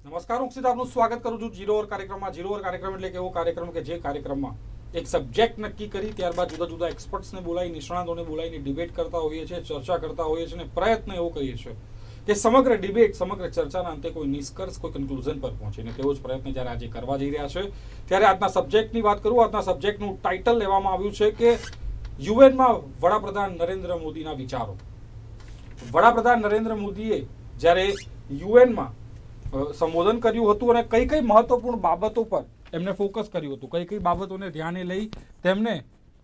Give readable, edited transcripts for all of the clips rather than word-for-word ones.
નમસ્કાર, હું સીધા આપનું સ્વાગત કરું છું ઝીરો ઓવર કાર્યક્રમમાં. ઝીરો ઓવર કાર્યક્રમ એટલે એવો કાર્યક્રમ કે જે કાર્યક્રમમાં એક સબ્જેક્ટ નક્કી કરી ત્યારબાદ જુદા જુદા એક્સપર્ટ્સને બોલાવી, નિષ્ણાતોને બોલાવીને ડિબેટ કરતા હોઈએ છીએ, ચર્ચા કરતા હોઈએ છીએ અને પ્રયત્ન એવો કરીએ છીએ કે સમગ્ર ડિબેટ, સમગ્ર ચર્ચાના અંતે કોઈ નિષ્કર્ષ, કોઈ કન્ક્લુઝન પર પહોંચે. ને તેવો જ પ્રયત્ન જ્યારે આજે કરવા જઈ રહ્યા છે ત્યારે આજના સબ્જેક્ટની વાત કરું. આજના સબ્જેક્ટનું ટાઇટલ લેવામાં આવ્યું છે કે યુએનમાં વડાપ્રધાન નરેન્દ્ર મોદીના વિચારો. વડાપ્રધાન નરેન્દ્ર મોદીએ જ્યારે યુએનમાં સંબોધન કર્યું હતું અને કઈ કઈ મહત્વપૂર્ણ બાબતો પર એમને ફોકસ કર્યું હતું, કઈ કઈ બાબતોને ધ્યાને લઈ તેમને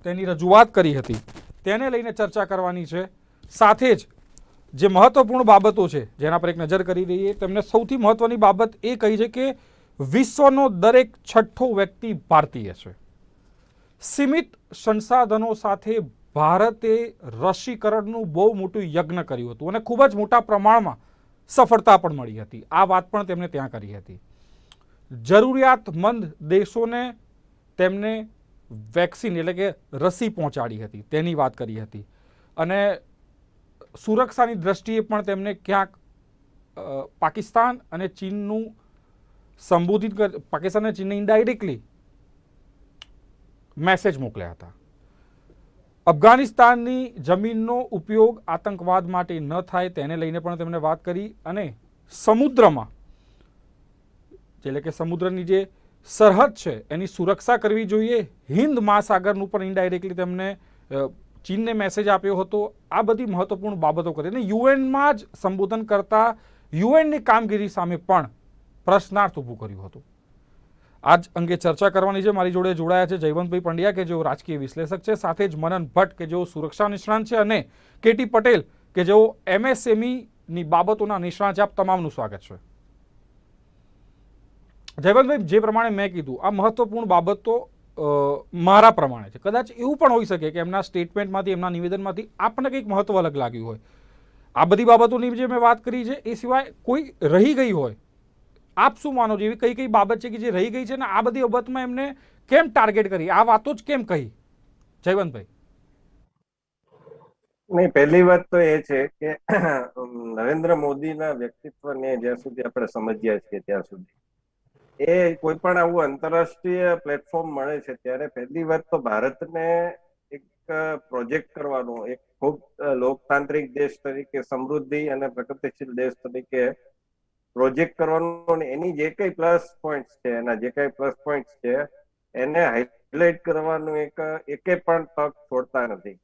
તેની રજૂઆત કરી હતી, તેને લઈને ચર્ચા કરવાની છે. સાથે જ જે મહત્વપૂર્ણ બાબતો છે જેના પર એક નજર કરી દઈએ. તેમને સૌથી મહત્વની બાબત એ કહી છે કે વિશ્વનો દરેક છઠ્ઠો વ્યક્તિ ભારતીય છે. સીમિત સંસાધનો સાથે ભારતે રસીકરણનું બહુ મોટું યજ્ઞ કર્યું હતું અને ખૂબ જ મોટા પ્રમાણમાં સફળતા પણ મળી હતી. આ વાત પણ તેમણે ત્યાં કરી હતી. જરૂરિયાતમંદ દેશોને તેમને વેક્સિન એટલે કે રસી પહોંચાડી હતી, તેની વાત કરી હતી. અને સુરક્ષાની દ્રષ્ટિએ પણ તેમને ક્યાંક પાકિસ્તાન અને ચીનનું સંબોધિત પાકિસ્તાન અને ચીનને ઇનડાયરેક્ટલી મેસેજ મોકલ્યા હતા. અફઘાનિસ્તાનની જમીનનો ઉપયોગ આતંકવાદ માટે ન થાય તેને લઈને પણ તેમણે વાત કરી. અને સમુદ્રમાં એટલે કે સમુદ્રની જે સરહદ છે એની સુરક્ષા કરવી જોઈએ. હિન્દ મહાસાગરનું પણ ઇનડાયરેક્ટલી તેમને ચીનને મેસેજ આપ્યો હતો. આ બધી મહત્વપૂર્ણ બાબતો કરી અને યુએનમાં જ સંબોધન કરતા યુએનની કામગીરી સામે પણ પ્રશ્નાર્થ ઊભું કર્યું હતું. આજ અંગે ચર્ચા કરવાની છે. મારી જોડે જોડાયા છે જયવંતભાઈ પંડ્યા કે જેઓ રાજકીય વિશ્લેષક છે, સાથે જ મનન ભટ્ટ કે જેઓ સુરક્ષા નિષ્ણાંત છે, અને કેટી પટેલ કે જેઓ એમએસએમઈ બાબતોના નિષ્ણાંત છે. આપ તમામનું સ્વાગત છે. જયવંતભાઈ, જે પ્રમાણે મેં કીધું, આ મહત્વપૂર્ણ બાબતો મારા પ્રમાણે છે. કદાચ એવું પણ હોઈ શકે કે એમના સ્ટેટમેન્ટમાંથી, એમના નિવેદનમાંથી આપને કંઈક મહત્વ અલગ લાગ્યું હોય. આ બધી બાબતોની જે મેં વાત કરી છે એ સિવાય કોઈ રહી ગઈ હોય, આપ શું માનો છો? એવી કઈ કઈ બાબત છે કે જે રહી ગઈ છે ને આ બધી બાબતમાં એમને કેમ ટાર્ગેટ કરી, આ વાતો જ કેમ કહી? જયવંતભાઈ. નહીં, પહેલી વાત તો એ છે કે નરેન્દ્ર મોદીના વ્યક્તિત્વને જ્યાં સુધી આપણે સમજ્યા છીએ ત્યાં સુધી એ કોઈ પણ આવું આંતરરાષ્ટ્રીય પ્લેટફોર્મ મળે છે ત્યારે પહેલી વાત તો ભારતને એક પ્રોજેક્ટ કરવાનો, એક ખૂબ લોકતાંત્રિક દેશ તરીકે, સમૃદ્ધિ અને પ્રગતિશીલ દેશ તરીકે પ્રોજેક્ટ કરવાનો અને એની જે કઈ પ્લસ પોઈન્ટ્સ છે, એના જે કઈ પ્લસ પોઈન્ટ્સ છે એને હાઇલાઇટ કરવાનું એકે પણ તક છોડતા નથી.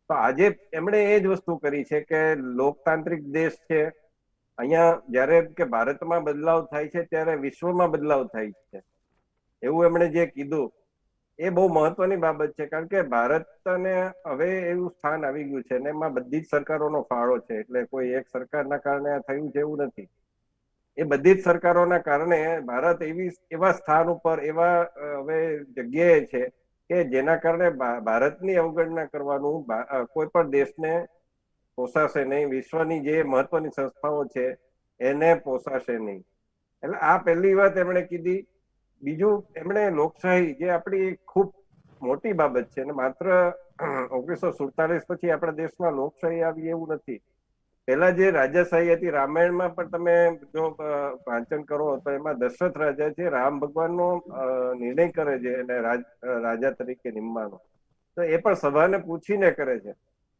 તો આજે એમણે એ જ વસ્તુ કરી છે કે લોકતાંત્રિક દેશ છે, અહીંયા જયારે કે ભારતમાં બદલાવ થાય છે ત્યારે વિશ્વમાં બદલાવ થાય છે, એવું એમણે જે કીધું એ બહુ મહત્વની બાબત છે. કારણ કે ભારતને હવે એવું સ્થાન આવી ગયું છે ને એમાં બધી જ સરકારોનો ફાળો છે. એટલે કોઈ એક સરકારના કારણે થયું છે એવું નથી. એ બધી જ સરકારોના કારણે ભારત એવા સ્થાન ઉપર, એવા હવે જગ્યાએ છે કે જેના કારણે ભારતની અવગણના કરવાનું કોઈ પણ દેશને પોસાશે નહીં. વિશ્વની જે મહત્વની સંસ્થાઓ છે એને પોસાશે નહીં. એટલે આ પહેલી વાત એમણે કીધી. બીજું, એમણે લોકશાહી, જે આપણી ખૂબ મોટી બાબત છે, અને માત્ર 1947 પછી આપણા દેશમાં લોકશાહી આવી એવું નથી. પહેલા જે રાજાશાહી હતી, રામાયણમાં પણ તમે જો વાંચન કરો તો એમાં દશરથ રાજા છે, રામ ભગવાનનો નિર્ણય કરે છે અને રાજા તરીકે નિમવાનો, તો એ પણ સભાને પૂછીને કરે છે.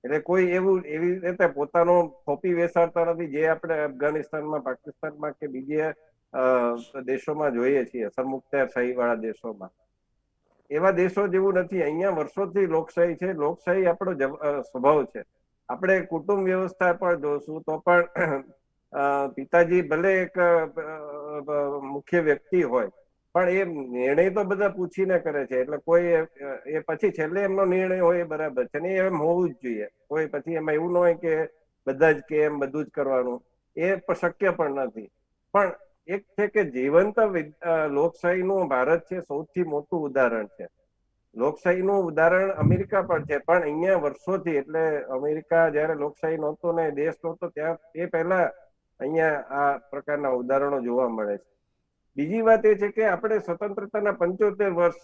એટલે કોઈ એવી રીતે પોતાનો થોપી બેસાડતા નથી જે આપણે અફઘાનિસ્તાનમાં, પાકિસ્તાનમાં કે બીજે દેશોમાં જોઈએ છીએ, સરમુખત્યારશાહી વાળા દેશોમાં. એવા દેશો જેવું નથી. અહીંયા વર્ષોથી લોકશાહી છે. લોકશાહી આપણો સ્વભાવ છે. આપણે કુટુંબ વ્યવસ્થા પણ જોશું તો પણ પિતાજી ભલે એક મુખ્ય વ્યક્તિ હોય પણ એ નિર્ણય તો બધા પૂછીને કરે છે. એટલે કોઈ એ પછી છેલ્લે એમનો નિર્ણય હોય એ બરાબર છે ને એમ હોવું જ જોઈએ. કોઈ પછી એમાં એવું ન હોય કે બધા જ કે એમ બધું જ કરવાનું, એ શક્ય પણ નથી. પણ એક છે કે જીવંત લોકશાહીનું ભારત છે સૌથી મોટું ઉદાહરણ છે. લોકશાહીનું ઉદાહરણ અમેરિકા પણ છે, પણ અહીંયા વર્ષોથી, એટલે અમેરિકા જયારે લોકશાહી નહોતો ને દેશ નહોતો ત્યાં એ પહેલા અહીંયા આ પ્રકારના ઉદાહરણો જોવા મળે છે. બીજી વાત એ છે કે આપણે સ્વતંત્રતાના 75 વર્ષ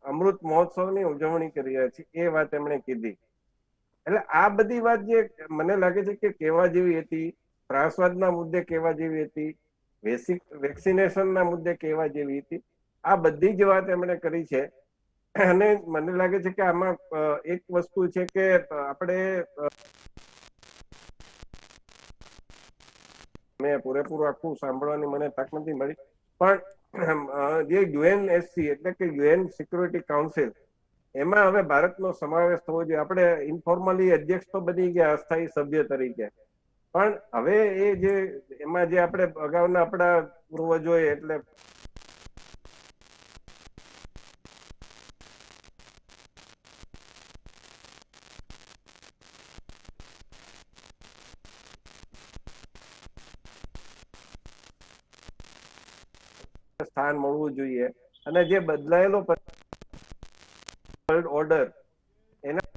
અમૃત મહોત્સવની ઉજવણી કરી રહ્યા છીએ, એ વાત એમણે કીધી. એટલે આ બધી વાત જે મને લાગે છે કે કહેવા જેવી હતી, ત્રાસવાદના મુદ્દે કહેવા જેવી હતી, વેક્સિનેશનના મુદ્દે કહેવા જેવી હતી. આ બધી જ વાત એમણે કરી છે. અને મને લાગે છે કે આમાં એક વસ્તુ છે કે આપણે મેં પૂરેપૂરું આખું સાંભળવાની મને તક નથી મળી, પણ જે યુએનએસસી એટલે કે યુએન સિક્યુરિટી કાઉન્સિલ, એમાં હવે ભારતનો સમાવેશ થવો જોઈએ. આપણે ઇન્ફોર્મલી અધ્યક્ષ તો બની ગયા અસ્થાયી સભ્ય તરીકે, પણ હવે એ જે એમાં જે આપણે અગાઉના આપણા પૂર્વજોએ એટલે સ્થાન મળવું જોઈએ, અને જે બદલાયેલો ઓર્ડર એના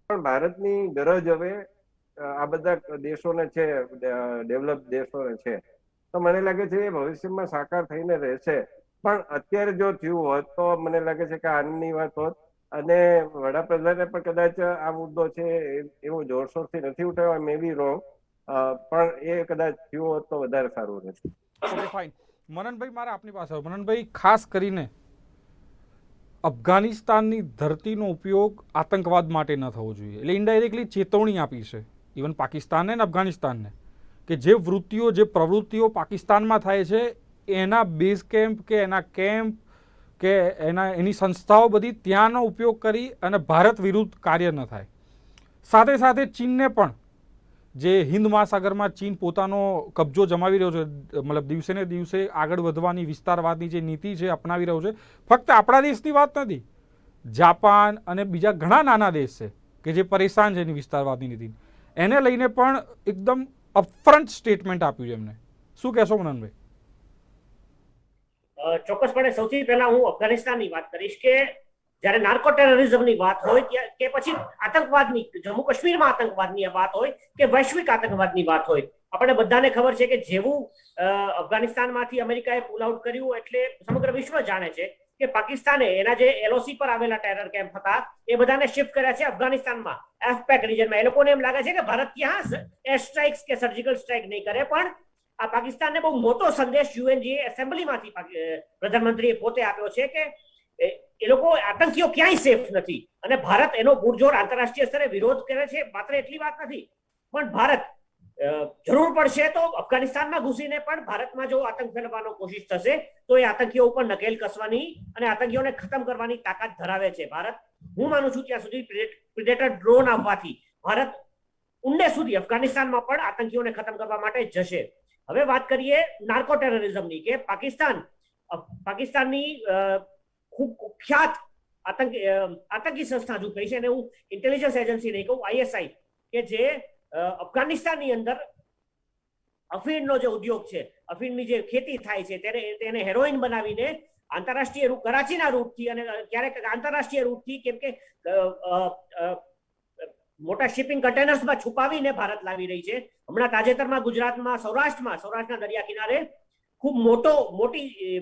પણ ભારતની ગરજ હવે આ બધા દેશોને છે, ડેવલપ દેશોને છે. તો મને લાગે છે એ ભવિષ્યમાં સાકાર થઈને રહેશે. પણ અત્યારે જો થયું હોત તો મને લાગે છે કે આનંદની વાત હોત. અને વડાપ્રધાને પણ કદાચ આ મુદ્દો છે એવું જોરશોરથી નથી ઉઠાવ્યો, મે બી રોંગ, પણ એ કદાચ થયું હોત તો વધારે સારું રહેશે. Okay fine. મનનભાઈ, મારે આપની પાસે મનનભાઈ, ખાસ કરીને અફઘાનિસ્તાનની ધરતીનો ઉપયોગ આતંકવાદ માટે ન થવો જોઈએ, એટલે ઇનડાયરેક્ટલી ચેતવણી આપી છે ઇવન પાકિસ્તાનને અને અફઘાનિસ્તાનને કે જે વૃત્તિઓ, જે પ્રવૃત્તિઓ પાકિસ્તાનમાં થાય છે એના બેઝ કેમ્પ કે એના કેમ્પ કે એની સંસ્થાઓ બધી ત્યાંનો ઉપયોગ કરી અને ભારત વિરુદ્ધ કાર્ય ન થાય. સાથે સાથે ચીનને પણ, જે હિન્દ મહાસાગરમાં ચીન પોતાનો કબજો જમાવી રહ્યો છે, મતલબ દિવસે ને દિવસે આગળ વધવાની વિસ્તારવાદની જે નીતિ છે અપનાવી રહ્યો છે. ફક્ત આપણા દેશની વાત નથી, જાપાન અને બીજા ઘણા નાના દેશ છે કે જે પરેશાન છે એની વિસ્તારવાદની નીતિ, એને લઈને પણ એકદમ અપફ્રન્ટ સ્ટેટમેન્ટ આપ્યું છે એમને. શું કહેશો મનનભાઈ? ચોક્કસપણે સૌથી પહેલા હું અફઘાનિસ્તાનની વાત કરીશ કે જ્યારે નાર્કો ટેરરિઝમની વાત હોય કે પછી આતંકવાદની, જમ્મુ કાશ્મીરમાં આતંકવાદની વાત હોય કે વૈશ્વિક આતંકવાદની વાત હોય, આપણે બધાને ખબર છે કે જેવું અફઘાનિસ્તાનમાંથી અમેરિકાએ પુલ આઉટ કર્યું એટલે સમગ્ર વિશ્વ જાણે છે કે પાકિસ્તાને એના જે એલઓસી પર આવેલા ટેરર કેમ્પ હતા એ બધાને શિફ્ટ કર્યા છે અફઘાનિસ્તાનમાં, એફપેક રિજનમાં. એ લોકોને એમ લાગે છે કે ભારત ત્યાં એર સ્ટ્રાઇક્સ કે સર્જિકલ સ્ટ્રાઇક નહીં કરે, પણ આ પાકિસ્તાનને બહુ મોટો સંદેશ યુએનજી એસેમ્બલીમાંથી પ્રધાનમંત્રીએ પોતે આપ્યો છે કે એ લોકો આતંકીઓ ક્યાંય સેફ નથી, અને ભારત એનો પૂરજોર આંતરરાષ્ટ્રીય સ્તરે વિરોધ કરે છે. માત્ર એટલી વાત નથી, પણ ભારત જરૂર પડશે તો અફઘાનિસ્તાનમાં ઘૂસીને પણ ભારતમાં જો આતંક ફેલાવવાનો કોશિશ થશે તો એ આતંકીઓ ઉપર નકેલ કસવાની અને આતંકીઓને ખતમ કરવાની તાકાત ધરાવે છે ભારત. હું માનું છું ત્યાં સુધી પ્રિડેટર ડ્રોન આવવાથી ભારત ઊંડે સુધી અફઘાનિસ્તાનમાં પણ આતંકીઓને ખતમ કરવા માટે જશે. હવે વાત કરીએ નાર્કો ટેરરિઝમની, કે પાકિસ્તાનની ખૂબ કુખ્યાત આતંકી સંસ્થા જો કહી છે, અને હું ઇન્ટેલિજન્સ એજન્સી નહીં કહું, આઈએસઆઈ, કે જે અફઘાનિસ્તાનની અંદર અફીણનો જે ઉદ્યોગ છે, અફીણની જે ખેતી થાય છે તેને હેરોઈન બનાવીને આંતરરાષ્ટ્રીય કરાચીના રૂટથી અને ક્યારેક આંતરરાષ્ટ્રીય રૂટથી, કેમ કે મોટા શિપિંગ કન્ટેનર્સમાં છુપાવીને ભારત લાવી રહી છે. હમણાં તાજેતરમાં ગુજરાતમાં સૌરાષ્ટ્રના દરિયા કિનારે ખૂબ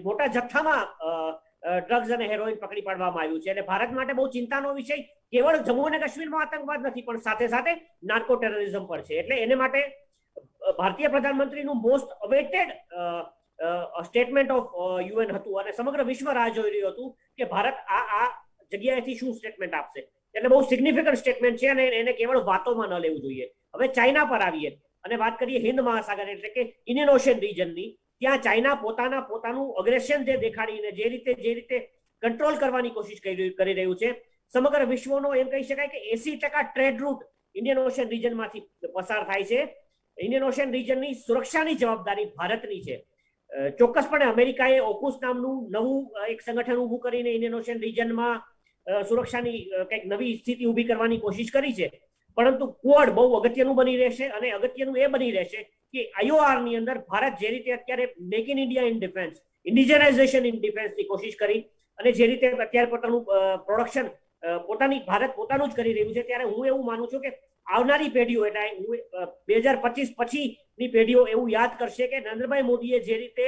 મોટા જથ્થામાં ડ્રગ્સ અને હેરોઈન પકડી પાડવામાં આવ્યું છે. એટલે ભારત માટે બહુ ચિંતાનો વિષય કેવળ જમ્મુ અને કાશ્મીરમાં આતંકવાદ નથી, પણ સાથે સાથે નાર્કો ટેરરિઝમ પર છે. એટલે એને માટે ભારતીય પ્રધાનમંત્રીનું most awaited statement of UN હતું, અને સમગ્ર વિશ્વ રાહ જોઈ રહ્યું હતું કે ભારત આ જગ્યાએથી શું સ્ટેટમેન્ટ આપશે. એટલે બહુ સિગ્નિફિકન્ટ સ્ટેટમેન્ટ છે, અને એને કેવળ વાતોમાં ન લેવું જોઈએ. હવે ચાઇના પર આવીએ અને વાત કરીએ હિન્દ મહાસાગર એટલે કે ઇન્ડિયન ઓશિયન રીજનની. ત્યાં ચાઇના પોતાનું અગ્રેશન જે દેખાડીને જે રીતે કંટ્રોલ કરવાની કોશિશ કરી રહ્યું છે, સમગ્ર વિશ્વનો એમ કહી શકાય કે 80% ટ્રેડ રૂટ ઇન્ડિયન ઓશિયન રીજનમાંથી પસાર થાય છે. ઇન્ડિયન ઓશિયન રીજનની સુરક્ષાની જવાબદારી ભારતની છે. ચોક્કસપણે અમેરિકાએ ઓકુસ નામનું નવું એક સંગઠન ઊભું કરીને ઇન્ડિયન ઓશિયન રીજનમાં સુરક્ષાની કંઈક નવી સ્થિતિ ઊભી કરવાની કોશિશ કરી છે, પરંતુ ક્વોડ બહુ અગત્યનું બની રહેશે. અને અગત્યનું એ બની રહેશે કે આઈઓઆર ની અંદર ભારત જે રીતે અત્યારે make in India in defence, indigenisation in ડિફેન્સની કોશિશ કરી, અને જે રીતે અત્યારે પોતાનું પ્રોડક્શન ભારત પોતાનું જ કરી રહ્યું છે, ત્યારે હું એવું માનું છું કે આવનારી પેઢીઓ, એટલે 2025 પછીની પેઢીઓ એવું યાદ કરશે કે નરેન્દ્રભાઈ મોદીએ જે રીતે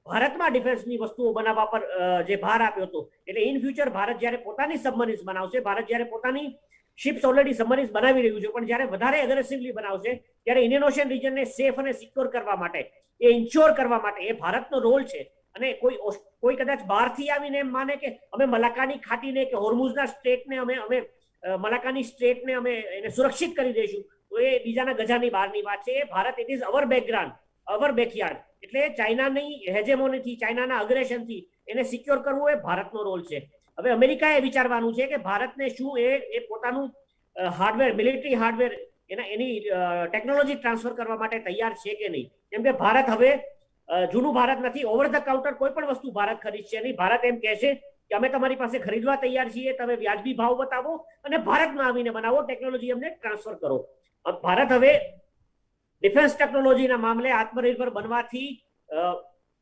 ભારતમાં ડિફેન્સની વસ્તુઓ બનાવવા પર જે ભાર આપ્યો હતો, એટલે ઇન ફ્યુચર ભારત જ્યારે પોતાની સબમરીન્સ બનાવશે, ભારત જ્યારે પોતાની શિપ્સ ઓલરેડી સબમરીન્સ બનાવી રહ્યું છે, પણ જ્યારે વધારે અગ્રેસિવલી બનાવશે ત્યારે ઇન્ડિયન ઓશિયન રીજનને સેફ અને સિક્યોર કરવા માટે, એ ઇન્શ્યોર કરવા માટે એ ભારતનો રોલ છે. અને કોઈ કદાચ બહારથી આવીને એમ માને કે અમે મલાકાની ખાટીને કે હોર્મુઝના સ્ટેટને અમે મલાકાની સ્ટેટને અમે એને સુરક્ષિત કરી દઈશું, તો એ બીજાના ગજાની બહારની વાત છે. Bharat it is our background, our backyard. એટલે ચાઇનાની હેજેમોનીથી, ચાઇનાના અગ્રેશનથી એને સિક્યોર કરવું એ ભારતનો રોલ છે. હવે અમેરિકાએ વિચારવાનું છે કે ભારતને શું એ પોતાનું હાર્ડવેર, મિલિટરી હાર્ડવેર, એની ટેકનોલોજી ટ્રાન્સફર કરવા માટે તૈયાર છે કે નહીં. કેમ કે ભારત હવે જૂનું ભારત નથી. ઓવર ધ કાઉન્ટર કોઈ પણ વસ્તુ ભારત ખરીદશે નહીં. ભારત એમ કહેશે કે અમે તમારી પાસે ખરીદવા તૈયાર છીએ, તમે વ્યાજબી ભાવ બતાવો અને ભારતમાં આવીને બનાવો, ટેકનોલોજી અમને ટ્રાન્સફર કરો. ભારત હવે ડિફેન્સ ટેકનોલોજીના મામલે આત્મનિર્ભર બનવાથી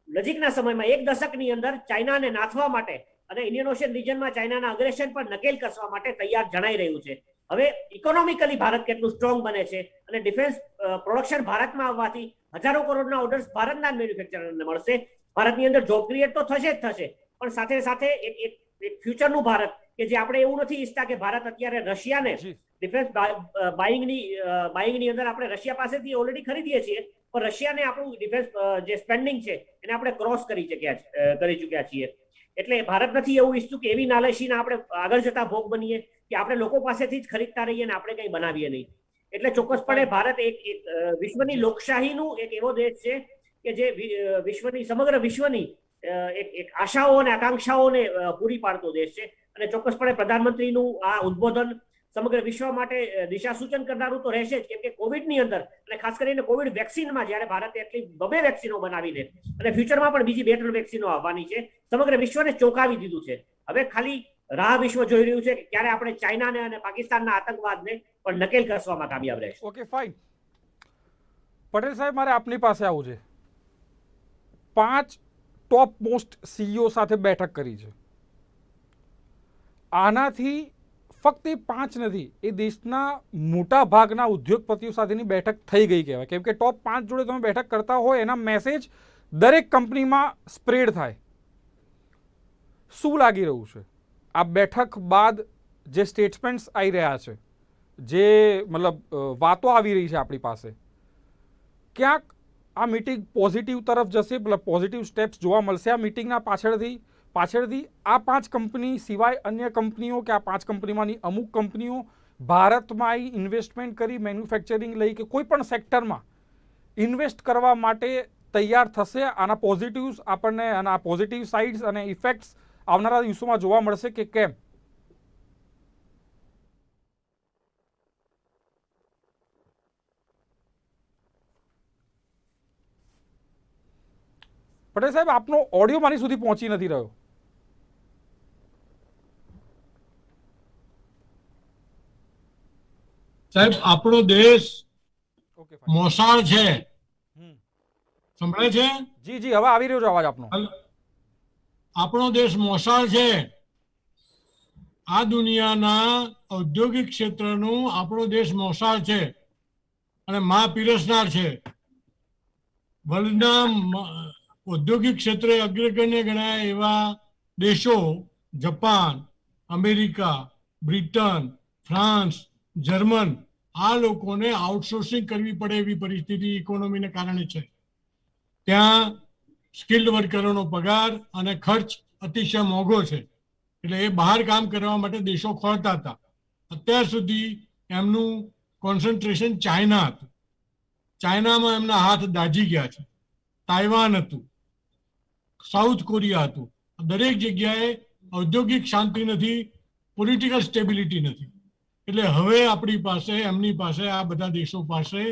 નજીકના સમયમાં 1 દશકની અંદર ચાઇનાને નાથવા માટે અને ઇન્ડિયન ઓશિયન રિજનમાં ચાઇનાના અગ્રેશન પર નકેલ કસવા માટે તૈયાર જણાઈ રહ્યું છે. હવે ઇકોનોમિકલી ભારત કેટલું સ્ટ્રોંગ બને છે અને ડિફેન્સ પ્રોડક્શન ભારતમાં આવવાથી હજારો કરોડના ઓર્ડર્સ ભારતના મેન્યુફેક્ચરરને મળશે. ભારતની અંદર જોબ ક્રિએટ તો થશે જ થશે, પણ સાથે સાથે એક ફ્યુચરનું ભારત કે જે આપણે એવું નથી ઈચ્છતા કે ભારત અત્યારે રશિયાને ડિફેન્સ બાઇંગની અંદર આપણે રશિયા પાસેથી ઓલરેડી ખરીદીએ છીએ, પણ રશિયાને આપણું ડિફેન્સ જે સ્પેન્ડિંગ છે એને આપણે ક્રોસ કરી ચૂક્યા છીએ. એટલે ભારત નથી એવું ઈચ્છતું કે એવી નાલેશીના આપણે આગળ જતા ભોગ બનીએ કે આપણે લોકો પાસેથી જ ખરીદતા રહીએ અને આપણે કંઈ બનાવીએ નહીં. એટલે ચોક્કસપણે ભારત એક વિશ્વની લોકશાહીનું એક એવો દેશ છે કે જે સમગ્ર વિશ્વની એક આશાઓ અને આકાંક્ષાઓને પૂરી પાડતો દેશ છે. અને ચોક્કસપણે પ્રધાનમંત્રીનું આ ઉદ્બોધન સમગ્ર વિશ્વ માટે દિશા સૂચન કરનારું તો રહેશે જ. કેમ કે કોવિડની અંદર અને ખાસ કરીને કોવિડ વેક્સિનમાં જ્યારે ભારતે એટલી 2 વેક્સિનો બનાવીને અને ફ્યુચરમાં પણ બીજી 2-3 વેક્સિનો આવવાની છે, સમગ્ર વિશ્વને ચોંકાવી દીધું છે. હવે ખાલી રાહ વિશ્વ જોઈ રહ્યું છે કે ક્યારે આપણે ચાઇનાને અને પાકિસ્તાનના આતંકવાદને પણ નકેલ કસવામાં કામયાબ રહેશે. Okay, fine. પટેલ સાહેબ, મારે આપની પાસે આવું છે. 5 ટોપ મોસ્ટ સીઈઓ સાથે બેઠક કરી છે. આનાથી ફક્ત એ 5 નથી, એ દેશના મોટા ભાગના ઉદ્યોગપતિઓ સાથેની બેઠક થઈ ગઈ કહેવાય. કેમ કે ટોપ 5 જોડે તમે બેઠક કરતા હોય એના મેસેજ દરેક કંપનીમાં સ્પ્રેડ થાય. શું લાગી રહ્યું છે આ બેઠક બાદ જે સ્ટેટમેન્ટ્સ આવી રહ્યા છે, જે મતલબ વાતો આવી રહી છે આપણી પાસે, ક્યાંક આ મીટિંગ પોઝિટિવ તરફ જશે, મતલબ પોઝિટિવ સ્ટેપ્સ જોવા મળશે આ મીટિંગના પાછળથી આ 5 કંપની સિવાય અન્ય કંપનીઓ કે આ 5 કંપનીમાંની અમુક કંપનીઓ ભારતમાં ઇન્વેસ્ટમેન્ટ કરી મેન્યુફેક્ચરિંગ લઈ કે કોઈ પણ સેક્ટરમાં ઇન્વેસ્ટ કરવા માટે તૈયાર થશે. આના પોઝિટિવ્સ આપણને અને આ પોઝિટિવ સાઇડ્સ અને ઇફેક્ટ્સ આવનારા દિવસોમાં જોવા મળશે કે કેમ? પટેલ સાહેબ, આપનો ઓડિયો મારી સુધી પહોંચી નથી રહ્યો. સાહેબ, આપણો દેશ મોસાળ છે, સંભળાય છે? જી જી, હવે આવી રહ્યો છે અવાજ આપનો. આપણો દેશ મોસાળ છે. આ દુનિયાના ઔદ્યોગિક ક્ષેત્રનું આપણો દેશ મોસાળ છે અને માં પીરસનાર છે. વર્લ્ડના ઔદ્યોગિક ક્ષેત્રે અગ્રગણ્ય ગણાય એવા દેશો Japan, America, Britain, France, German, આ લોકોને આઉટસોર્સિંગ કરવી પડે એવી પરિસ્થિતિ ઇકોનોમીને કારણે છે. ત્યાં સ્કિલ્ડ વર્કરોનો પગાર અને ખર્ચ અતિશય મોંઘો છે. એટલે એ બહાર કામ કરવા માટે દેશો ખોળતા હતા. અત્યાર સુધી એમનું કોન્સન્ટ્રેશન ચાઇના હતું. ચાઇનામાં એમના હાથ દાઝી ગયા છે. તાઇવાન હતું, સાઉથ કોરિયા હતું. દરેક જગ્યાએ ઔદ્યોગિક શાંતિ નથી, પોલિટિકલ સ્ટેબિલિટી નથી. એટલે હવે આપણી પાસે, એમની પાસે, આ બધા દેશો પાસે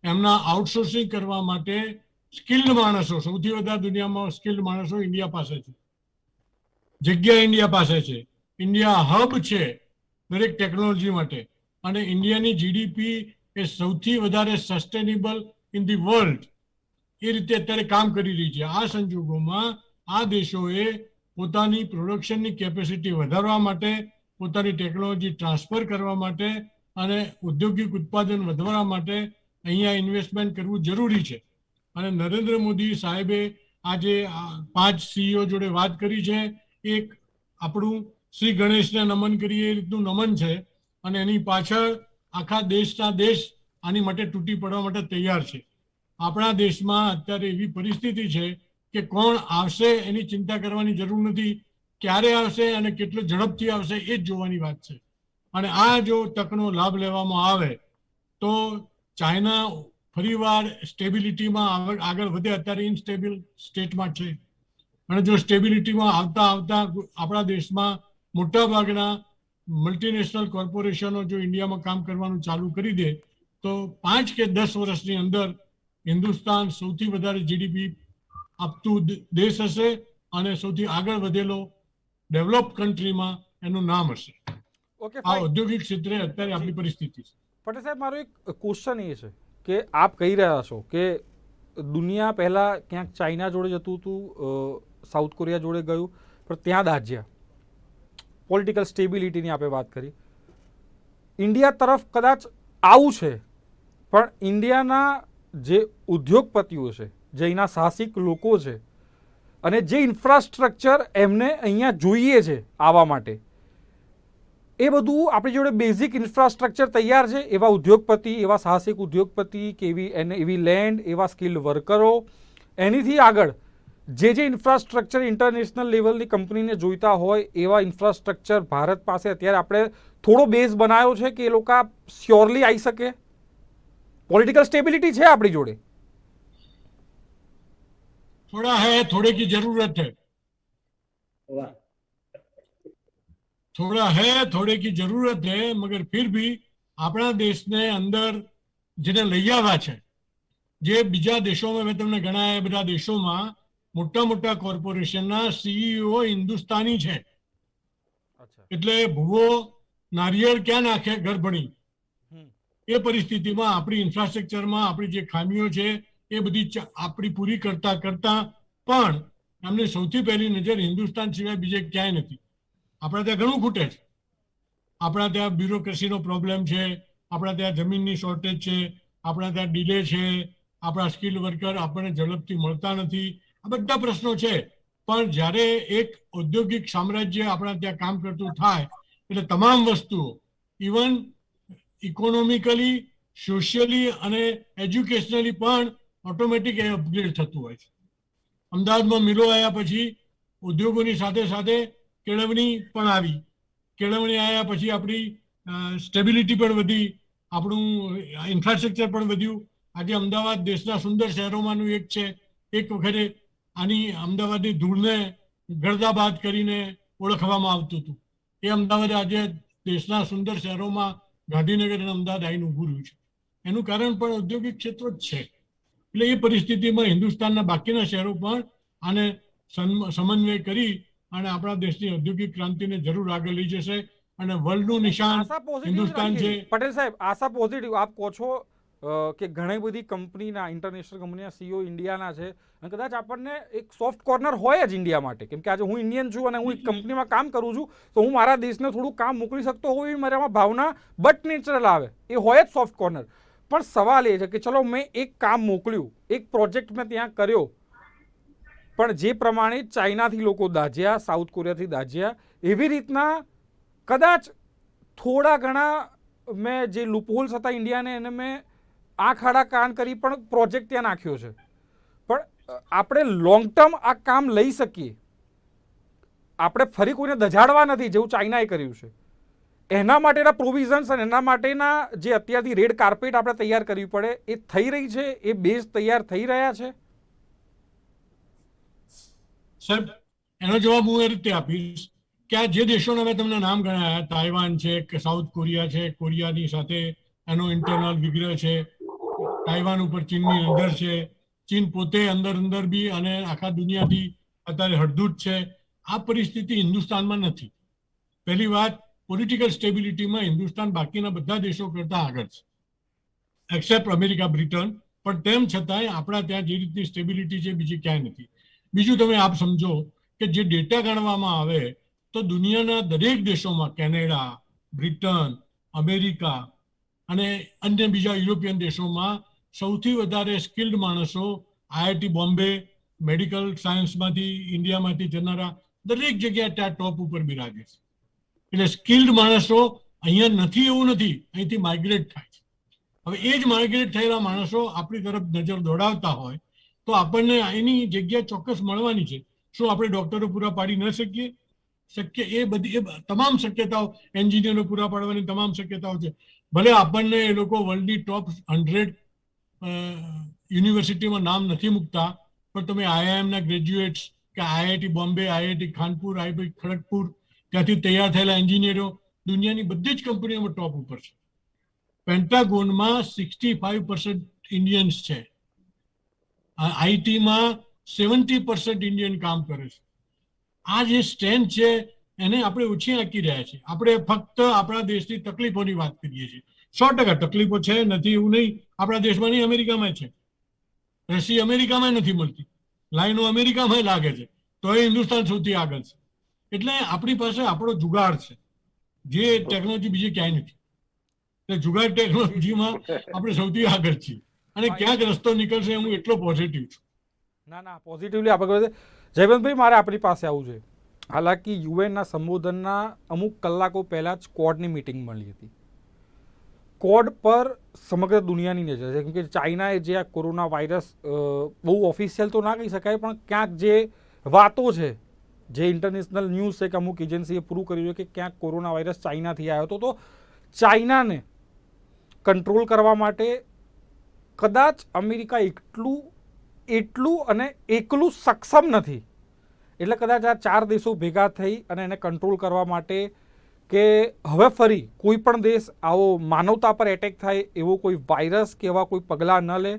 એમના આઉટસોર્સિંગ કરવા માટે સ્કિલ્ડ માણસો, સૌથી વધારે દુનિયામાં સ્કિલ્ડ માણસો ઇન્ડિયા પાસે છે. જગ્યા ઇન્ડિયા પાસે છે. ઇન્ડિયા હબ છે દરેક ટેકનોલોજી માટે. અને ઇન્ડિયાની જીડીપી એ સૌથી વધારે સસ્ટેનેબલ ઇન ધી વર્લ્ડ એ રીતે અત્યારે કામ કરી રહી છે. આ સંજોગોમાં આ દેશોએ પોતાની પ્રોડક્શનની કેપેસિટી વધારવા માટે, પોતાની ટેકનોલોજી ટ્રાન્સફર કરવા માટે અને ઔદ્યોગિક ઉત્પાદન વધારવા માટે અહીંયા ઇન્વેસ્ટમેન્ટ કરવું જરૂરી છે. અને નરેન્દ્ર મોદી સાહેબે આજે 5 સીઈઓ જોડે વાત કરી છે. એક આપણું શ્રી ગણેશને નમન કરીએ એ રીતનું નમન છે. અને એની પાછળ આખા દેશના દેશ આની માટે તૂટી પડવા માટે તૈયાર છે. આપણા દેશમાં અત્યારે એવી પરિસ્થિતિ છે કે કોણ આવશે એની ચિંતા કરવાની જરૂર નથી, ક્યારે આવશે અને કેટલો ઝડપથી આવશે એ જ જોવાની વાત છે. અને આ જો તકનો લાભ લેવામાં આવે તો ચાઇના ફરીવાર સ્ટેબિલિટીમાં આગળ વધે. અત્યારે ઇનસ્ટેબલ સ્ટેટમાં છે અને જો સ્ટેબિલિટીમાં આવતા આપણા દેશમાં મોટાભાગના મલ્ટીનેશનલ કોર્પોરેશનો જો ઇન્ડિયામાં કામ કરવાનું ચાલુ કરી દે તો 5 કે 10 વર્ષની અંદર હિન્દુસ્તાન સૌથી વધારે જીડીપી આપતું દેશ હશે અને સૌથી આગળ વધેલો ડેવલપ કન્ટ્રીમાં એનું નામ હશે. ઓકે આ ઔદ્યોગિક ક્ષેત્રે અત્યારે આપણી પરિસ્થિતિ છે. પટેલ સાહેબ, મારો એક ક્વેશ્ચન એ છે કે આપ કહી રહ્યા છો કે દુનિયા પહેલાં ક્યાંક ચાઇના જોડે જતું હતું, સાઉથ કોરિયા જોડે ગયું, પણ ત્યાં દાઝ્યા. પોલિટિકલ સ્ટેબિલિટીની આપણે વાત કરી. ઇન્ડિયા તરફ કદાચ આવું છે, પણ ઇન્ડિયાના જે ઉદ્યોગપતિઓ છે, જે અહીંના સાહસિક લોકો છે અને જે ઇન્ફ્રાસ્ટ્રક્ચર એમને અહીંયા જોઈએ છે આવવા માટે, એ બધું આપણી જોડે બેઝિક ઇન્ફ્રાસ્ટ્રક્ચર તૈયાર છે. એવા ઉદ્યોગપતિ, એવા સાહસિક ઉદ્યોગપતિ કે એવી લેન્ડ, એવા સ્કિલ્ડ વર્કરો, એનીથી આગળ જે ઇન્ફ્રાસ્ટ્રક્ચર ઇન્ટરનેશનલ લેવલની કંપનીને જોઈતા હોય એવા ઇન્ફ્રાસ્ટ્રક્ચર ભારત પાસે અત્યારે આપણે થોડો બેઝ બનાવ્યો છે કે એ લોકો શ્યોરલી આવી શકે. પોલિટિકલ સ્ટેબિલિટી છે આપણી જોડે. થોડા હૈ, થોડે કી જરૂરત है. વાહ. थोड़ा है, थोड़े की जरूरत है, मगर फिर भी આપણા દેશને અંદર જેને લઈ આવ્યા છે, જે બીજા દેશોમાં મેં તમને ગણાયા બધા દેશોમાં મોટા મોટા કોર્પોરેશનના સીઈઓ હિન્દુસ્તાની છે. એટલે ભૂવો નારિયેળ ક્યાં નાખે ગર્ભણી, એ પરિસ્થિતિમાં આપણી ઇન્ફ્રાસ્ટ્રક્ચરમાં આપણી જે ખામીઓ છે એ બધી આપણી પૂરી કરતા પણ એમની સૌથી પહેલી નજર હિન્દુસ્તાન સિવાય બીજે ક્યાંય નથી. આપણા ત્યાં ઘણું ખૂટે છે. આપણા ત્યાં બ્યુરોક્રેસીનો પ્રોબ્લેમ છે, આપણા ત્યાં જમીનની શોર્ટેજ છે, આપણા ત્યાં ડીલે છે, આપણા સ્કિલ વર્કર આપણને ઝડપથી મળતા નથી. આ બધા પ્રશ્નો છે. પણ જ્યારે એક ઔદ્યોગિક સામ્રાજ્ય આપણા ત્યાં કામ કરતું થાય એટલે તમામ વસ્તુઓ, ઇવન ઇકોનોમિકલી, સોશિયલી અને એજ્યુકેશનલી પણ ઓટોમેટિક અપગ્રેડ થતું હોય છે. અમદાવાદમાં મિલો આવ્યા પછી ઉદ્યોગોની સાથે સાથે કેળવણી પણ આવી. કેળવણી આવ્યા પછી આપણી સ્ટેબિલિટી પણ વધી, આપણું ઇન્ફ્રાસ્ટ્રક્ચર પણ વધ્યું. આજે અમદાવાદ દેશના સુંદર શહેરોમાંનું એક છે. એક વખતે આની અમદાવાદની ધૂળને ગર્દાબાદ કરીને ઓળખવામાં આવતું હતું. એ અમદાવાદ આજે દેશના સુંદર શહેરોમાં ગાંધીનગર અને અમદાવાદ આવીને ઊભું રહ્યું છે. એનું કારણ પણ ઔદ્યોગિક ક્ષેત્રો જ છે. એટલે એ પરિસ્થિતિમાં હિન્દુસ્તાનના બાકીના શહેરો પણ આને સમન્વય કરી અને આપણા દેશની ઔદ્યોગિક ક્રાંતિને જરૂર આગળ લઈ જશે અને વર્લ્ડનું નિશાન હિન્દુસ્તાન છે. પટેલ સાહેબ, આશા પોઝિટિવ આપ કહો છો કે ઘણી બધી કંપનીના, ઇન્ટરનેશનલ કંપનીના સીઈઓ ઇન્ડિયાના છે અને કદાચ આપણને એક સોફ્ટ કોર્નર હોય જ ઇન્ડિયા માટે. કેમ કે આજે હું ઇન્ડિયન છું અને હું એક કંપનીમાં કામ કરું છું, તો હું મારા દેશને થોડું કામ મોકલી શકતો હોઉં એવી મારામાં ભાવના બટ નેચરલ આવે, એ હોય જ સોફ્ટ કોર્નર. પણ સવાલ એ છે કે ચલો મેં એક કામ મોકલ્યું, એક પ્રોજેક્ટ મેં ત્યાં કર્યો, પણ જે પ્રમાણે ચાઇનાથી લોકો દાઝ્યા, સાઉથ કોરિયાથી દાઝ્યા, એવી રીતના કદાચ થોડા ઘણા મેં જે લૂપહોલ્સ હતા ઇન્ડિયાને એને મેં આંખ આડા કાન કરી પણ પ્રોજેક્ટ ત્યાં નાખ્યો છે. પણ આપણે લોંગ ટર્મ આ કામ લઈ શકીએ, આપણે ફરી કોઈને દજાડવા નથી જેવું ચાઇનાએ કર્યું છે. એના માટેના પ્રોવિઝન્સ અને એના માટેના જે અત્યારથી રેડ કાર્પેટ આપણે તૈયાર કરવી પડે એ થઈ રહી છે, એ બેઝ તૈયાર થઈ રહ્યા છે. સાહેબ, એનો જવાબ હું એ રીતે આપીશ કે આ જે દેશોના મેં તમને નામ ગણાયા, તાઇવાન છે કે સાઉથ કોરિયા છે, કોરિયાની સાથે એનો ઇન્ટરનલ વિગ્રહ છે, તાઇવાન ઉપર ચીનની અંદર છે, ચીન પોતે અંદર બી અને આખા દુનિયાથી અત્યારે હળધૂત છે. આ પરિસ્થિતિ હિન્દુસ્તાનમાં નથી. પહેલી વાત, પોલિટિકલ સ્ટેબિલિટીમાં હિન્દુસ્તાન બાકીના બધા દેશો કરતા આગળ છે, એક્સેપ્ટ અમેરિકા, બ્રિટન. પણ તેમ છતાંય આપણા ત્યાં જે રીતની સ્ટેબિલિટી છે બીજી ક્યાંય નથી. બીજું, તમે આપ સમજો કે જે ડેટા ગણવામાં આવે તો દુનિયાના દરેક દેશોમાં, કેનેડા, બ્રિટન, અમેરિકા અને અન્ય બીજા યુરોપિયન દેશોમાં સૌથી વધારે સ્કિલ્ડ માણસો આઈઆઈટી બોમ્બે, મેડિકલ સાયન્સમાંથી ઇન્ડિયામાંથી જનારા દરેક જગ્યાએ ત્યાં ટોપ ઉપર બિરાજે છે. એટલે સ્કિલ્ડ માણસો અહીંયા નથી એવું નથી, અહીંથી માઇગ્રેટ થાય છે. હવે એ જ માઇગ્રેટ થયેલા માણસો આપણી તરફ નજર દોડાવતા હોય તો આપણને એની જગ્યા ચોક્કસ મળવાની છે. શું આપણે ડોક્ટરો પૂરા પાડી ન શકીએ? શક્ય એ બધી તમામ શક્યતાઓ, એન્જિનિયરો પૂરા પાડવાની તમામ શક્યતાઓ છે. ભલે આપણને એ લોકો વર્લ્ડની ટોપ 100 યુનિવર્સિટીમાં નામ નથી મૂકતા, પણ તમે આઈઆઈએમના ગ્રેજ્યુએટ્સ કે IIT Bombay, IIT Khanpur, IIT Kharagpur, ત્યાંથી તૈયાર થયેલા એન્જિનિયરો દુનિયાની બધી જ કંપનીઓમાં ટોપ ઉપર છે. પેન્ટાગોનમાં 65% ઇન્ડિયન્સ છે. આઈટીમાં 70% ઇન્ડિયન કામ કરે છે. આ જે સ્ટ્રેન્થ છે એને આપણે ઓછી આંકી રહ્યા છીએ. આપણે ફક્ત આપણા દેશની તકલીફોની વાત કરીએ છીએ. 100% તકલીફો છે, નથી એવું નહીં. આપણા દેશમાં નહીં, અમેરિકામાં છે. રસી અમેરિકામાં નથી મળતી, લાઈનો અમેરિકામાં લાગે છે, તો એ હિન્દુસ્તાન સૌથી આગળ છે. એટલે આપણી પાસે આપણો જુગાડ છે, જે ટેકનોલોજી બીજી ક્યાંય નથી. એટલે જુગાડ ટેકનોલોજીમાં આપણે સૌથી આગળ છીએ અને ક્યાંક રસ્તો નીકળશે હું એટલો પોઝિટિવ છું. ના પોઝિટિવલી આપણે જયવંતભાઈ, મારે આપણી પાસે આવવું છે. હાલાકી યુએનના સંબોધનના અમુક કલાકો પહેલાં જ ક્વોડની મિટિંગ મળી હતી. ક્વોડ પર સમગ્ર દુનિયાની નજર છે, કેમ કે ચાઇનાએ જે આ કોરોના વાયરસ બહુ ઓફિશિયલ તો ના કહી શકાય, પણ ક્યાંક જે વાતો છે, જે ઇન્ટરનેશનલ ન્યૂઝ છે કે અમુક એજન્સીએ પૂરું કર્યું છે કે ક્યાંક કોરોના વાયરસ ચાઇનાથી આવ્યો હતો, તો ચાઇનાને કંટ્રોલ કરવા માટે કદાચ અમેરિકા એટલું અને એકલું સક્ષમ નથી. એટલે કદાચ આ 4 દેશો ભેગા થઈ અને એને કંટ્રોલ કરવા માટે કે હવે ફરી કોઈ પણ દેશ આવો માનવતા પર એટેક થાય એવો કોઈ વાયરસ કે એવા કોઈ પગલાં ન લે,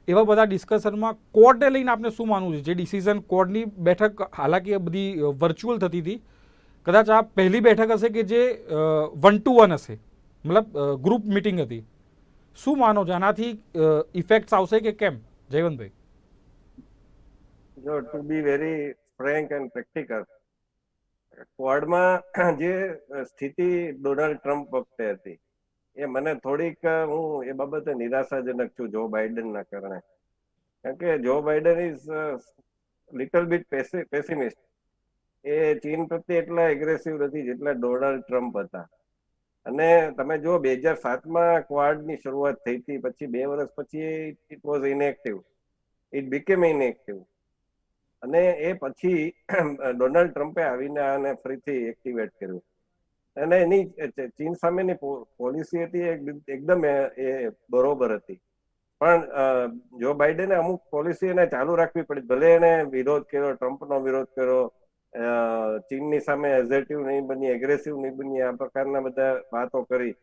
એવા બધા ડિસ્કશનમાં ક્વોડને લઈને આપણે શું માનવું છે? જે ડિસિઝન ક્વોડની બેઠક, હાલાકી એ બધી વર્ચ્યુઅલ થતી હતી, કદાચ આ પહેલી બેઠક હશે કે જે 1 to 1 હશે, મતલબ ગ્રુપ મિટિંગ હતી. શું માનો છો, આનાથી ઇફેક્ટ્સ આવશે કે કેમ, જયવંતભાઈ? જો to be very frank and practical, ક્વોડમાં જે સ્થિતિ ડોનાલ્ડ ટ્રમ્પ વખતે હતી એ મને થોડીક, હું એ બાબતે નિરાશાજનક છું જો બાઇડનના કારણે. કારણ કે જો Biden is little bit pessimist. એ ચીન પ્રત્યે એટલા એગ્રેસિવ નથી જેટલા ડોનાલ્ડ ટ્રમ્પ હતા. અને તમે જો 2007માં ક્વાડની શરૂઆત થઈ હતી, પછી 2 વર્ષ પછી it was inactive, it became inactive. અને એ પછી ડોનાલ્ડ ટ્રમ્પે આવીને આને ફરીથી એક્ટિવેટ કર્યું. અને એની ચીન સામેની પોલિસી હતી એકદમ એ બરોબર હતી. પણ જો બાઇડને અમુક પોલિસી એને ચાલુ રાખવી પડી. ભલે એને વિરોધ કર્યો, ટ્રમ્પનો વિરોધ કર્યો, ચીનની સામે એઝર્ટિવ નહીં બની, એગ્રેસિવ નહીં બની, આ પ્રકારના બધા વાતો કરી,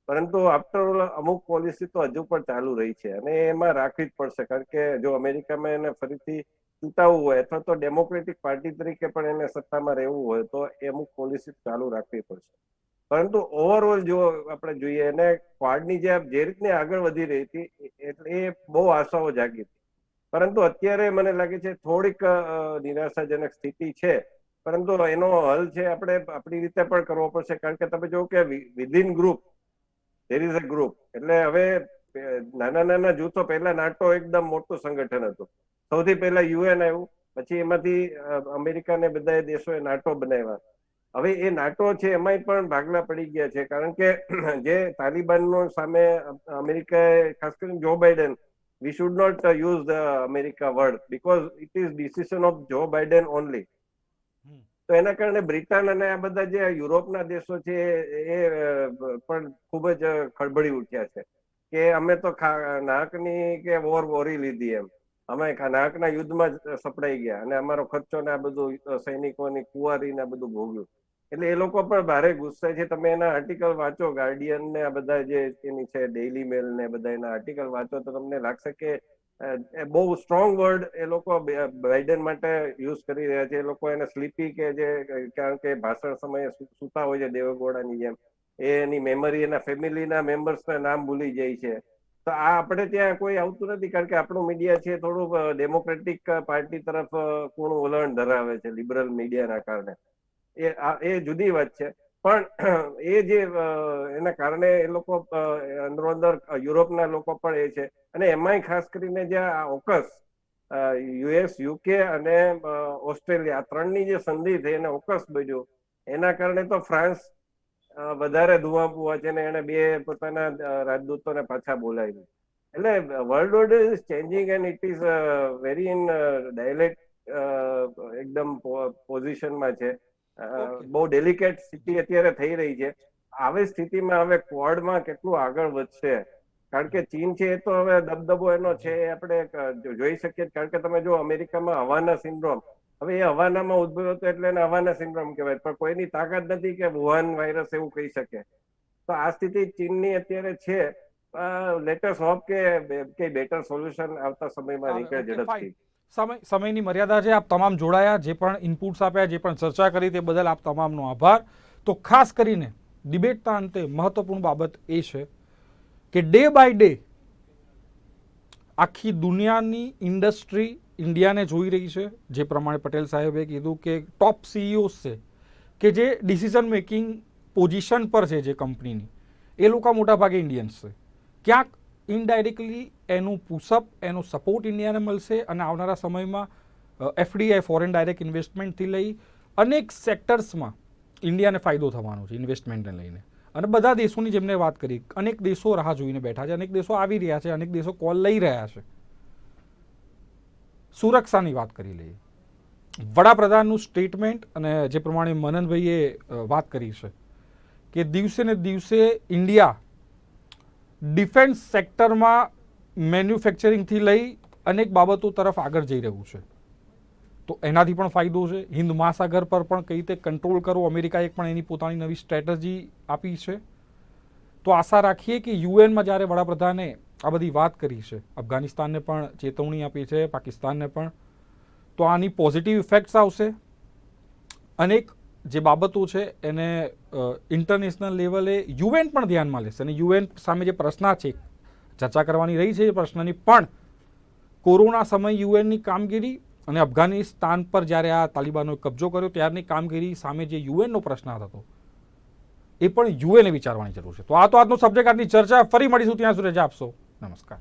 પરંતુ આફ્ટર ઓલ અમુક પોલિસી તો હજુ પણ ચાલુ રહી છે અને એમાં રાખવી જ પડશે. કારણ કે જો અમેરિકામાં એને ફરીથી ચૂંટાવવું હોય અથવા તો ડેમોક્રેટિક પાર્ટી તરીકે પણ એને સત્તામાં રહેવું હોય તો એ અમુક પોલિસી ચાલુ રાખવી પડશે. પરંતુ ઓવરઓલ જો આપણે જોઈએ, એને ક્વાડની જે રીતની આગળ વધી રહી હતી એટલે એ બહુ આશાઓ જાગી હતી. પરંતુ અત્યારે મને લાગે છે થોડીક નિરાશાજનક સ્થિતિ છે. પરંતુ એનો હલ છે આપણે આપણી રીતે પણ કરવો પડશે. કારણ કે તમે જો કે within group there is a group. એટલે હવે નાના જૂથો, પહેલા નાટો એકદમ મોટું સંગઠન હતું, સૌથી પહેલા યુએન આવ્યું, પછી એમાંથી અમેરિકા ને બધા દેશોએ નાટો બનાવ્યા. હવે એ નાટો છે એમાંય પણ ભાગલા પડી ગયા છે. કારણ કે જે તાલિબાનનો સામે અમેરિકાએ, ખાસ કરીને જો Biden, we should not use the America word because it is decision of Joe Biden only. તો એના કારણે બ્રિટન અને આ બધા જે યુરોપના દેશો છે એ પણ ખૂબ જ ખળબળી ઉઠ્યા છે કે અમે તો નાકની કે વોરી લીધી, એમ અમે નાકના યુદ્ધમાં જ સપડાઈ ગયા અને અમારો ખર્ચો ને આ બધું સૈનિકોની કુંવારી ને આ બધું ભોગ્યું. એટલે એ લોકો પણ ભારે ગુસ્સે છે. તમે એના આર્ટિકલ વાંચો, ગાર્ડિયન ને આ બધા જે એની છે, ડેઇલી મેલ ને બધા એના આર્ટિકલ વાંચો તો તમને લાગશે કે બહુ સ્ટ્રોંગ વર્ડ એ લોકો બાઇડન માટે યુઝ કરી રહ્યા છે. એ લોકો એને સ્લીપી કે જે, કારણ કે ભાષણ સમયે સૂતા હોય છે દેવગોડાની જેમ, એની મેમરી એના ફેમિલીના મેમ્બર્સના નામ ભૂલી જાય છે. તો આ આપણે ત્યાં કોઈ આવતું નથી. કારણ કે આપણું મીડિયા છે થોડું ડેમોક્રેટિક પાર્ટી તરફ પૂર્ણ વલણ ધરાવે છે, લિબરલ મીડિયાના કારણે. એ જુદી વાત છે. પણ એ જે એના કારણે એ લોકો અંદરો અંદર યુરોપના લોકો પણ એ છે. અને એમાંય ખાસ કરીને જે આ ઓકસ યુએસ, યુકે અને ઓસ્ટ્રેલિયા, આ ત્રણની જે સંધિ થઈ અને ઓકસ બન્યું, એના કારણે તો ફ્રાન્સ વધારે ધુઆ પુઆ છે ને એને બે પોતાના રાજદૂતોને પાછા બોલાવી. એટલે world order is changing and it is very in dialect એકદમ પોઝિશનમાં છે. બહુ ડેલિકેટ સ્થિતિ અત્યારે થઈ રહી છે. આવી સ્થિતિમાં હવે ક્વોડમાં કેટલું આગળ વધશે, કારણ કે ચીન છે એ તો હવે દબદબો એનો છે એ આપણે જોઈ શકીએ. કારણ કે તમે જો અમેરિકામાં હવાના સિન્ડ્રોમ, હવે એ હવાનામાં ઉદ્ભવ્યો હતો એટલે એને હવાના સિન્ડ્રોમ કહેવાય, પણ કોઈની તાકાત નથી કે વુહાન વાયરસ એવું કહી શકે. તો આ સ્થિતિ ચીનની અત્યારે છે. લેટેસ્ટ હોપ કે બેટર સોલ્યુશન આવતા સમયમાં નીકળે ઝડપથી. સમયની મર્યાદા છે. આપ તમામ જોડાયા, જે પણ ઇનપુટ્સ આપ્યા, જે પણ ચર્ચા કરી તે બદલ આપ તમામનો આભાર. તો ખાસ કરીને ડિબેટના અંતે મહત્વપૂર્ણ બાબત એ છે કે ડે બાય ડે આખી દુનિયાની ઇન્ડસ્ટ્રી ઇન્ડિયાને જોઈ રહી છે. જે પ્રમાણે પટેલ સાહેબે કીધું કે ટોપ સીઈઓઝ છે કે જે ડિસિઝન મેકિંગ પોઝિશન પર છે જે કંપનીની, એ લોકો મોટાભાગે ઇન્ડિયન્સ છે. ક્યાંક ઇનડાયરેક્ટલી એનું પુશઅપ, એનો સપોર્ટ ઇન્ડિયાને મળશે અને આવનારા સમયમાં એફડીઆઈ ફોરેન ડાયરેક્ટ ઇન્વેસ્ટમેન્ટથી લઈ અનેક સેક્ટર્સમાં ઇન્ડિયાને ફાયદો થવાનો છે ઇન્વેસ્ટમેન્ટને લઈને. અને બધા દેશોની જેમને વાત કરી, અનેક દેશો રાહ જોઈને બેઠા છે, અનેક દેશો આવી રહ્યા છે, અનેક દેશો કોલ લઈ રહ્યા છે. સુરક્ષાની વાત કરી લઈએ. વડાપ્રધાનનું સ્ટેટમેન્ટ અને જે પ્રમાણે મનનભાઈએ વાત કરી છે કે દિવસે ને દિવસે ઇન્ડિયા ડિફેન્સ સેક્ટરમાં મેન્યુફેક્ચરિંગથી લઈ અનેક બાબતો તરફ આગળ જઈ રહ્યું છે. તો એનાથી પણ ફાયદો છે. હિન્દ મહાસાગર પર પણ કઈ રીતે કંટ્રોલ કરવો, અમેરિકાએ પણ એની પોતાની નવી સ્ટ્રેટેજી આપી છે. તો આશા રાખીએ કે યુએનમાં જ્યારે વડાપ્રધાને આ બધી વાત કરી છે, અફઘાનિસ્તાનને પણ ચેતવણી આપી છે, પાકિસ્તાનને પણ, તો આની પોઝિટિવ ઇફેક્ટ્સ આવશે. અનેક જે બાબતો છે એને ઇન્ટરનેશનલ લેવલે યુએન પણ ધ્યાનમાં લેશે અને યુએન સામે જે પ્રશ્ન છે ચર્ચા કરવાની રહી છે એ પ્રશ્નની પણ કોરોના સમય યુએનની કામગીરી અને અફઘાનિસ્તાન પર જ્યારે આ તાલિબાનોએ કબજો કર્યો ત્યારની કામગીરી સામે જે યુએનનો પ્રશ્ન હતો એ પણ યુએને વિચારવાની જરૂર છે. તો આ તો આજનો સબ્જેક્ટ, આજની ચર્ચા. ફરી મળીશું, ત્યાં સુધી રજા આપશો. નમસ્કાર.